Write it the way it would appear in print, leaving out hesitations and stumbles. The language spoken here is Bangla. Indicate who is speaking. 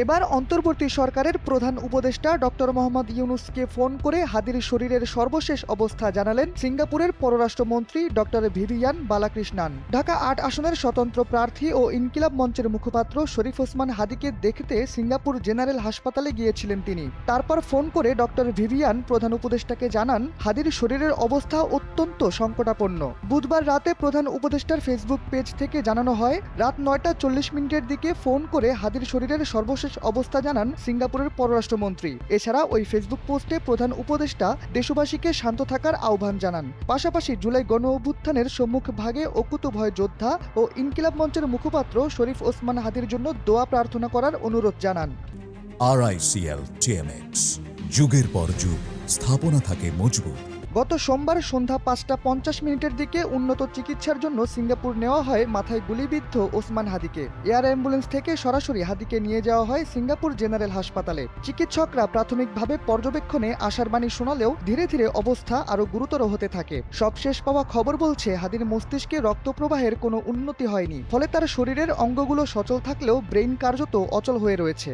Speaker 1: এবার অন্তর্বর্তী সরকারের প্রধান উপদেষ্টা ডক্টর মোহাম্মদ ইউনূসকে ফোন করে হাদির শরীরের সর্বশেষ অবস্থা জানালেন সিঙ্গাপুরের পররাষ্ট্রমন্ত্রী ডক্টর ভিভিয়ান বালাকৃষ্ণান। ঢাকা ৮ আসনের স্বতন্ত্র প্রার্থী ও ইনকিলাব মঞ্চের মুখপাত্র শরীফ ওসমান হাদিকে দেখতে সিঙ্গাপুর জেনারেল হাসপাতালে গিয়েছিলেন তিনি। তারপর ফোন করে ডক্টর ভিভিয়ান প্রধান উপদেষ্টাকে জানান হাদির শরীরের অবস্থা অত্যন্ত সংকটাপন্ন। বুধবার রাতে প্রধান উপদেষ্টার ফেসবুক পেজ থেকে জানানো হয়, রাত ৯টা ৪০ মিনিটের দিকে ফোন করে হাদির শরীরের সর্বশেষ অবস্থা জানান সিঙ্গাপুরের পররাষ্ট্রমন্ত্রী। এছাড়া ওই ফেসবুক পোস্টে প্রধান উপদেষ্টা দেশবাসীকে শান্ত থাকার আহ্বান জানান। পাশাপাশি জুলাই গণ অভ্যুত্থানের সম্মুখভাগে অকুতোভয় যোদ্ধা ও ইনকিলাব মঞ্চের মুখপাত্র শরীফ ওসমান হাদির জন্য দোয়া প্রার্থনা করার অনুরোধ জানান।
Speaker 2: RICL TMX, যুগের পর যুগ স্থাপনা থাকে মজবুত।
Speaker 1: গত সোমবার সন্ধ্যা ৫টা ৫০ মিনিটের দিকে উন্নত চিকিৎসার জন্য সিঙ্গাপুর নেওয়া হয় মাথায় গুলিবিদ্ধ ওসমান হাদিকে। এয়ার অ্যাম্বুলেন্স থেকে সরাসরি হাদিকে নিয়ে যাওয়া হয় সিঙ্গাপুর জেনারেল হাসপাতালে। চিকিৎসকরা প্রাথমিকভাবে পর্যবেক্ষণে আশার বাণী শোনালেও ধীরে ধীরে অবস্থা আরও গুরুতর হতে থাকে। সবশেষ পাওয়া খবর বলছে হাদির মস্তিষ্কে রক্তপ্রবাহের কোনো উন্নতি হয়নি, ফলে তার শরীরের অঙ্গগুলো সচল থাকলেও ব্রেইন কার্যত অচল হয়ে রয়েছে।